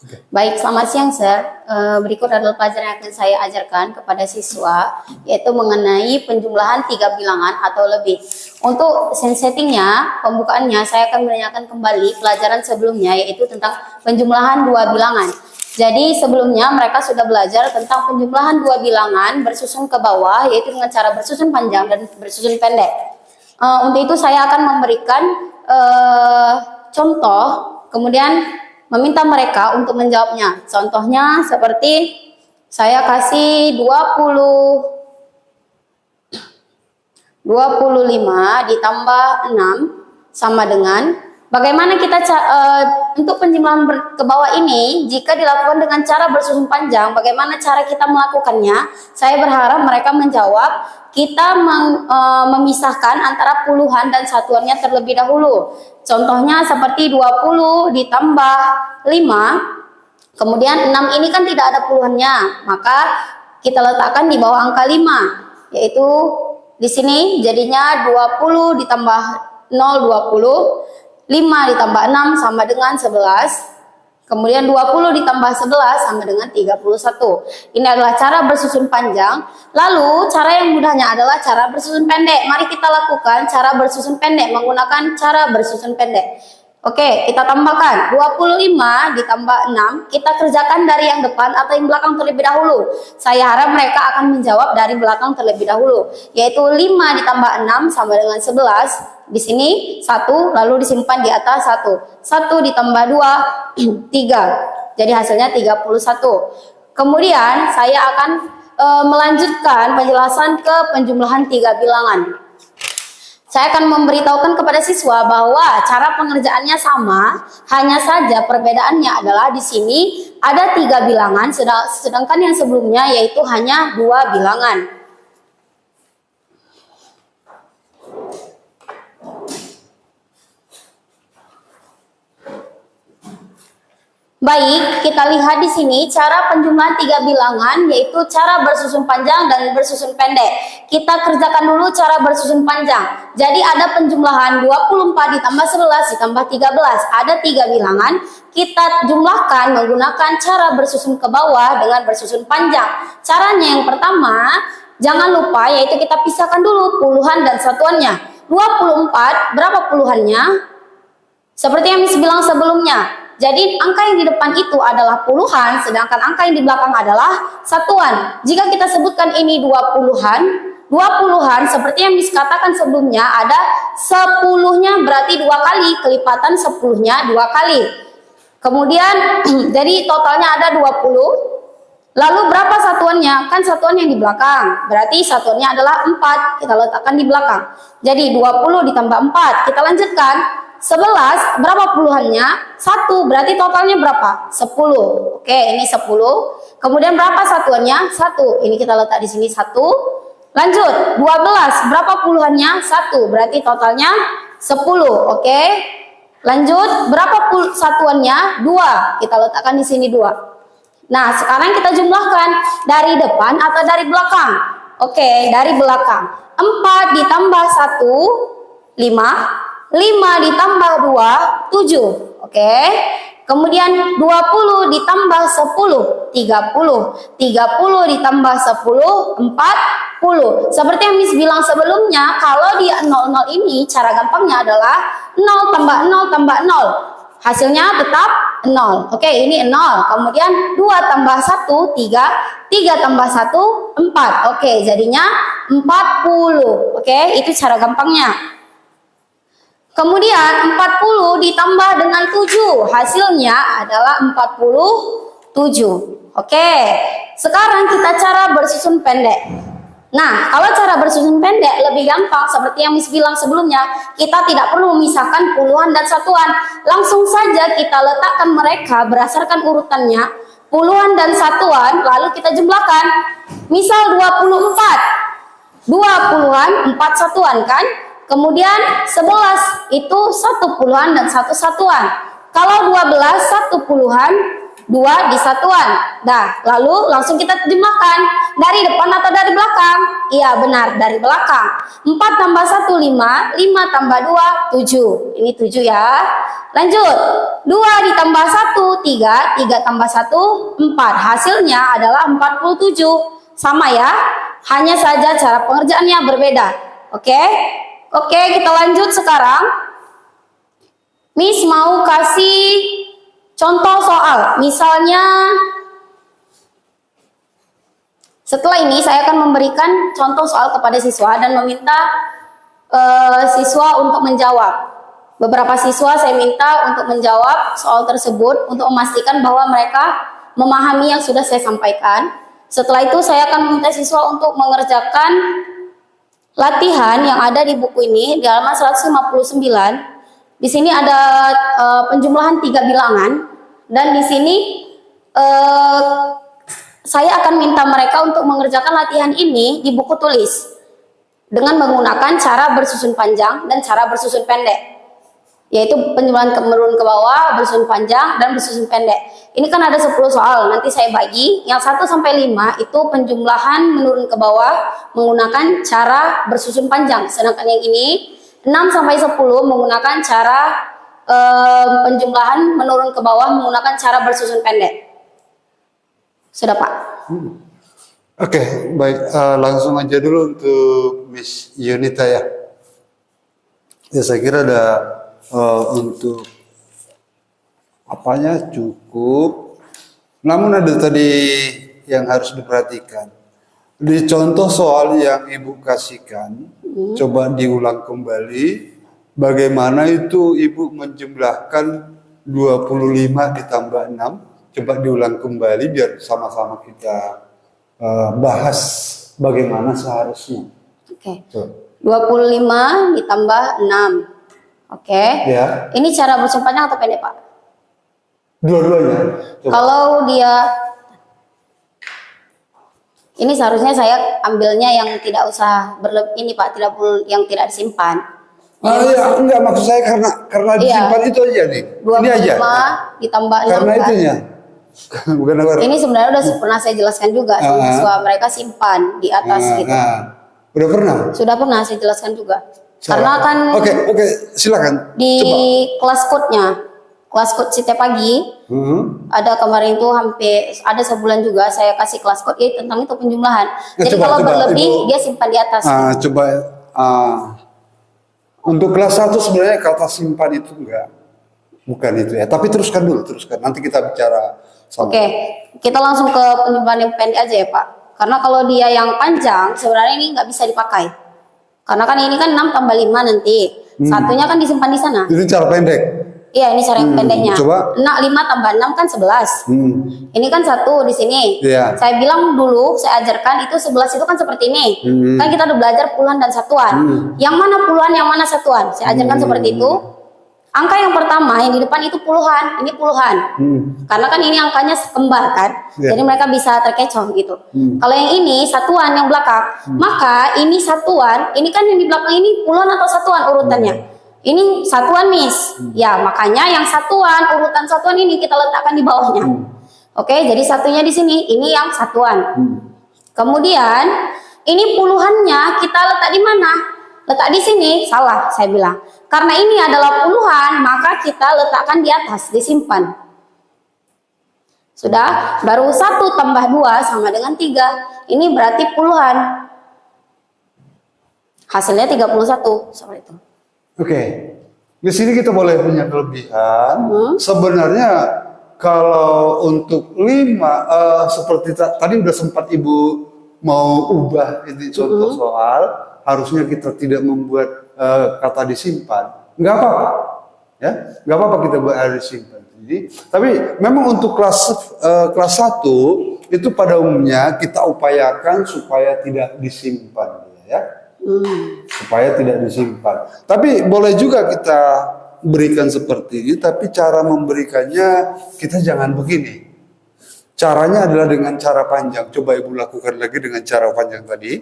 Baik, selamat siang, Sir. Berikut adalah pelajaran yang akan saya ajarkan kepada siswa, yaitu mengenai penjumlahan 3 bilangan atau lebih. Untuk settingnya, pembukaannya, saya akan menanyakan kembali pelajaran sebelumnya, yaitu tentang penjumlahan 2 bilangan. Jadi sebelumnya mereka sudah belajar tentang penjumlahan 2 bilangan bersusun ke bawah, yaitu dengan cara bersusun panjang dan bersusun pendek. Untuk itu saya akan memberikan contoh, kemudian meminta mereka untuk menjawabnya. Contohnya seperti saya kasih 25 ditambah 6 sama dengan, bagaimana kita untuk penjumlahan ke bawah ini jika dilakukan dengan cara bersusun panjang, bagaimana cara kita melakukannya? Saya berharap mereka menjawab. Kita memisahkan antara puluhan dan satuannya terlebih dahulu. Contohnya seperti 20 ditambah 5, kemudian 6 ini kan tidak ada puluhannya, maka kita letakkan di bawah angka 5, yaitu di sini jadinya 20 ditambah 0, 20, 5 ditambah 6 sama dengan 11, kemudian 20 ditambah 11 sama dengan 31. Ini adalah cara bersusun panjang. Lalu cara yang mudahnya adalah cara bersusun pendek. Mari kita lakukan cara bersusun pendek menggunakan cara bersusun pendek. Oke, kita tambahkan 25 ditambah 6. Kita kerjakan dari yang depan atau yang belakang terlebih dahulu. Saya harap mereka akan menjawab dari belakang terlebih dahulu, yaitu 5 ditambah 6 sama dengan 11. Di sini 1, lalu disimpan di atas 1. 1 ditambah 2, 3. Jadi hasilnya 31. Kemudian saya akan melanjutkan penjelasan ke penjumlahan 3 bilangan. Saya akan memberitahukan kepada siswa bahwa cara pengerjaannya sama, hanya saja perbedaannya adalah di sini ada 3 bilangan, sedangkan yang sebelumnya yaitu hanya 2 bilangan. Baik, kita lihat di sini cara penjumlahan 3 bilangan, yaitu cara bersusun panjang dan bersusun pendek. Kita kerjakan dulu cara bersusun panjang. Jadi ada penjumlahan 24 ditambah 11 ditambah 13. Ada 3 bilangan. Kita jumlahkan menggunakan cara bersusun ke bawah dengan bersusun panjang. Caranya yang pertama, jangan lupa yaitu kita pisahkan dulu puluhan dan satuannya. 24, berapa puluhannya? Seperti yang Miss bilang sebelumnya. Jadi angka yang di depan itu adalah puluhan, sedangkan angka yang di belakang adalah satuan. Jika kita sebutkan ini 20-an seperti yang Miss katakan sebelumnya, ada 10-nya berarti 2 kali, kelipatan 10-nya 2 kali. Kemudian jadi totalnya ada 20. Lalu berapa satuannya? Kan satuan yang di belakang, berarti satuannya adalah 4, kita letakkan di belakang. Jadi 20 ditambah 4, kita lanjutkan. 11, berapa puluhannya? 1, berarti totalnya berapa? 10. Oke, ini 10. Kemudian berapa satuannya? 1. Ini kita letak di sini 1. Lanjut, 12, berapa puluhannya? 1, berarti totalnya 10. Oke. Lanjut, berapa satuannya? 2. Kita letakkan di sini 2. Nah, sekarang kita jumlahkan dari depan atau dari belakang? Oke, dari belakang. 4 ditambah 1, 5. 5 ditambah 2, 7. Oke. Kemudian 20 ditambah 10, 30. 30 ditambah 10, 40. Seperti yang Miss bilang sebelumnya, kalau di 00 ini cara gampangnya adalah 0 tambah 0 tambah 0. Hasilnya tetap 0. Oke, ini 0. Kemudian 2 tambah 1, 3. 3 tambah 1, 4. Oke, jadinya 40. Oke, itu cara gampangnya. Kemudian 40 ditambah dengan 7, hasilnya adalah 47. Oke, sekarang kita cara bersusun pendek. Nah, kalau cara bersusun pendek lebih gampang seperti yang Miss bilang sebelumnya, kita tidak perlu memisahkan puluhan dan satuan. Langsung saja kita letakkan mereka berdasarkan urutannya, puluhan dan satuan, lalu kita jumlahkan. Misal 24, 2 puluhan, 4 satuan kan? Kemudian 11 itu 1 puluhan dan 1 satuan. Kalau 12 1 puluhan, 2 di satuan. Dah, lalu langsung kita jumlahkan. Dari depan atau dari belakang? Iya, benar, dari belakang. 4 tambah 1, 5. 5 tambah 2, 7. Ini 7 ya. Lanjut. 2 ditambah 1, 3. 3 tambah 1, 4. Hasilnya adalah 47. Sama ya. Hanya saja cara pengerjaannya berbeda. Oke? Oke, kita lanjut sekarang. Miss mau kasih contoh soal. Misalnya, setelah ini saya akan memberikan contoh soal kepada siswa dan meminta siswa untuk menjawab. Beberapa siswa saya minta untuk menjawab soal tersebut untuk memastikan bahwa mereka memahami yang sudah saya sampaikan. Setelah itu saya akan meminta siswa untuk mengerjakan latihan yang ada di buku ini di halaman 159. Di sini ada penjumlahan 3 bilangan dan di sini saya akan minta mereka untuk mengerjakan latihan ini di buku tulis dengan menggunakan cara bersusun panjang dan cara bersusun pendek, yaitu penjumlahan menurun ke bawah, bersusun panjang, dan bersusun pendek. Ini kan ada 10 soal, nanti saya bagi. Yang 1 sampai 5 itu penjumlahan menurun ke bawah menggunakan cara bersusun panjang. Sedangkan yang ini 6 sampai 10 menggunakan cara penjumlahan menurun ke bawah menggunakan cara bersusun pendek. Sudah Pak? Oke, baik. Langsung aja dulu untuk Miss Yunita ya. Ya saya kira ada untuk apanya cukup. Namun ada tadi yang harus diperhatikan. Di contoh soal yang Ibu kasihkan, coba diulang kembali. Bagaimana itu Ibu menjumlahkan 25 ditambah 6. Coba diulang kembali biar sama-sama kita bahas bagaimana seharusnya. Oke. 25 ditambah 6. Oke. Ya. Ini cara bersusun panjang atau pendek, Pak? Dua-duanya. Kalau dia ini seharusnya saya ambilnya yang tidak usah berlebih ini Pak, tidak perlu yang tidak disimpan. Iya, enggak maksud saya karena disimpan itu aja nih. 25 ini aja. Ditambah 6 Karena kan? itunya. Bukan apa. Ini sebenarnya udah pernah saya jelaskan juga sama siswa, mereka simpan di atas gitu. Udah pernah? Sudah pernah saya jelaskan juga. Karena kan Oke, silakan. di Coba. kelas code Cite Pagi, ada kemarin itu hampir ada sebulan juga saya kasih kelas code tentang itu penjumlahan. Jadi kalau berlebih dia simpan di atas. Coba untuk kelas 1 sebenarnya kata simpan itu bukan itu ya. Tapi teruskan dulu. Nanti kita bicara. Oke, kita langsung ke penjumlahan yang pendek aja ya Pak. Karena kalau dia yang panjang sebenarnya ini nggak bisa dipakai. Karena kan ini kan 6 tambah 5 nanti. Satunya kan disimpan di sana. Ini cara pendek. Iya, ini cara yang pendeknya. Coba. 5 tambah 6 kan 11. Ini kan 1 di sini. Iya. Saya bilang dulu, saya ajarkan itu 11 itu kan seperti ini. Kan kita udah belajar puluhan dan satuan. Yang mana puluhan, yang mana satuan? Saya ajarkan seperti itu. Angka yang pertama yang di depan itu puluhan, ini puluhan. Karena kan ini angkanya kembar kan. Jadi mereka bisa terkecoh gitu. Kalau yang ini satuan yang belakang, maka ini satuan, ini kan yang di belakang ini puluhan atau satuan urutannya. Ini satuan Miss. Ya, makanya yang satuan, urutan satuan ini kita letakkan di bawahnya. Oke, jadi satunya di sini, ini yang satuan. Kemudian ini puluhannya kita letak di mana? Letak di sini, salah saya bilang. Karena ini adalah puluhan, maka kita letakkan di atas, disimpan. Sudah, baru 1 tambah 2 sama dengan 3. Ini berarti puluhan. Hasilnya 31, seperti itu. Oke. Di sini kita boleh punya kelebihan. Sebenarnya kalau untuk 5 seperti tadi udah sempat Ibu mau ubah ini contoh soal, harusnya kita tidak membuat kata disimpan. Nggak apa-apa. Ya, nggak apa-apa kita buat disimpan. Jadi, tapi memang untuk kelas 1 itu pada umumnya kita upayakan supaya tidak disimpan, ya. Supaya tidak disimpan. Tapi boleh juga kita berikan seperti ini, tapi cara memberikannya kita jangan begini. Caranya adalah dengan cara panjang. Coba Ibu lakukan lagi dengan cara panjang tadi.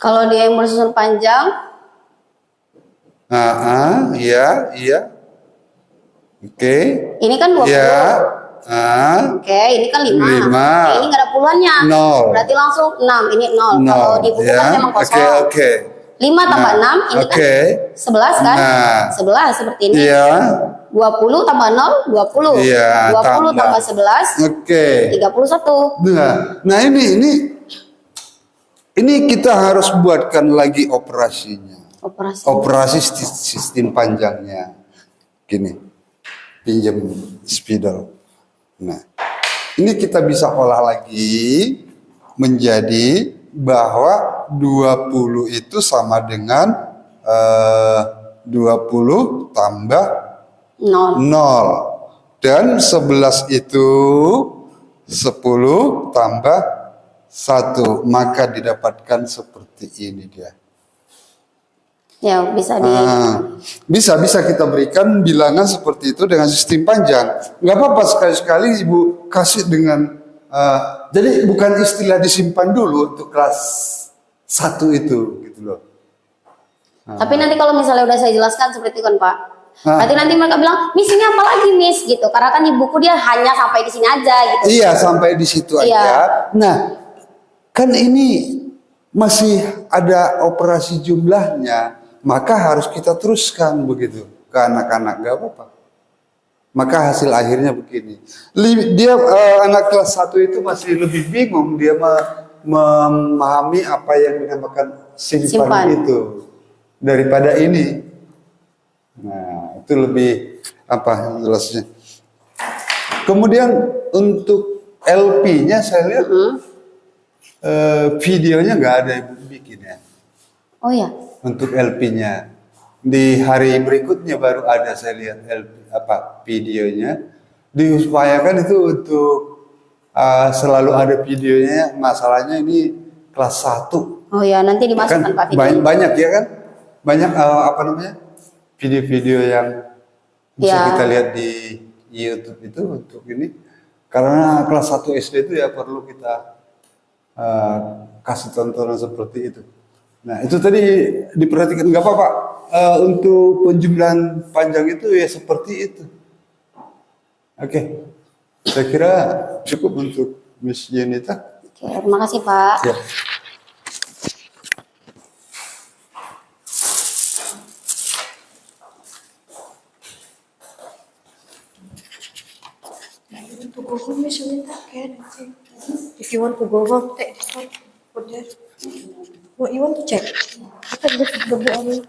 Kalau dia yang bersusun panjang, iya. Oke. ini kan 20. Ya. Oke, ini kan 5. Lima. Ini nggak ada puluhannya. Nol. Berarti langsung 6. Ini 0. Nol. Kalau di buku kan memang kosong. Oke. 5 tambah 6, ini Oke. kan 11 kan? Nah. 11 seperti ini. Iya. 20 tambah 0, 20. Iya, 20 tambah 11, Oke. 31. Nah ini kita harus buatkan lagi operasinya. Operasi sistem panjangnya. Gini. Pinjam spidol. Nah, ini kita bisa olah lagi menjadi bahwa 20 itu sama dengan 20 tambah 0. 0. Dan 11 itu 10 tambah 1. Maka didapatkan seperti ini dia. Ya, bisa Bisa kita berikan bilangan seperti itu dengan sistem panjang. Nggak apa-apa sekali-sekali Ibu kasih dengan jadi bukan istilah disimpan dulu untuk kelas 1 itu gitu loh. Tapi nanti kalau misalnya udah saya jelaskan seperti itu kan Pak. Nanti mereka bilang, Miss ini apa lagi Miss gitu. Karena kan di buku dia hanya sampai di sini aja gitu. Iya, sampai di situ aja. Nah, kan ini masih ada operasi jumlahnya, maka harus kita teruskan begitu ke anak-anak, gak apa-apa. Maka hasil akhirnya begini. Dia anak kelas 1 itu masih lebih bingung, dia memahami apa yang dinamakan simpan itu daripada ini. Nah, itu lebih apa jelasnya. Kemudian untuk LP-nya saya lihat videonya nggak ada Ibu bikin ya. Oh ya. Untuk LP-nya di hari berikutnya baru ada saya lihat videonya. Diupayakan itu untuk selalu ada videonya. Masalahnya ini kelas 1. Oh ya, nanti dimasukkan Pak videonya. Banyak ya kan? Banyak video-video yang bisa kita lihat di YouTube itu untuk ini. Karena kelas 1 SD itu ya perlu kita kasih tontonan seperti itu. Nah itu tadi diperhatikan, nggak apa-apa. Untuk penjumlahan panjang itu ya seperti itu. Oke. Saya kira cukup untuk Miss Yenita. Oke, terima kasih Pak. Ya. To go home, Miss Yunita, can if you want to go home, take this one, put there. What you want to check? I thought this is the book I mean.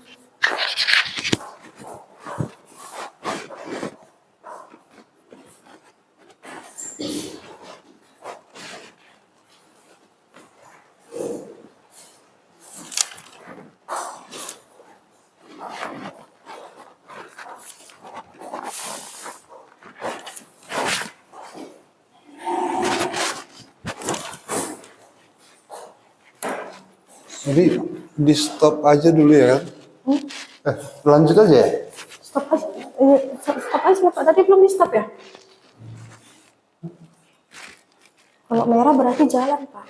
Jadi di stop aja dulu ya kan? Lanjut aja ya? Stop aja, Pak. Tadi belum di stop ya? Kalau merah berarti jalan, Pak.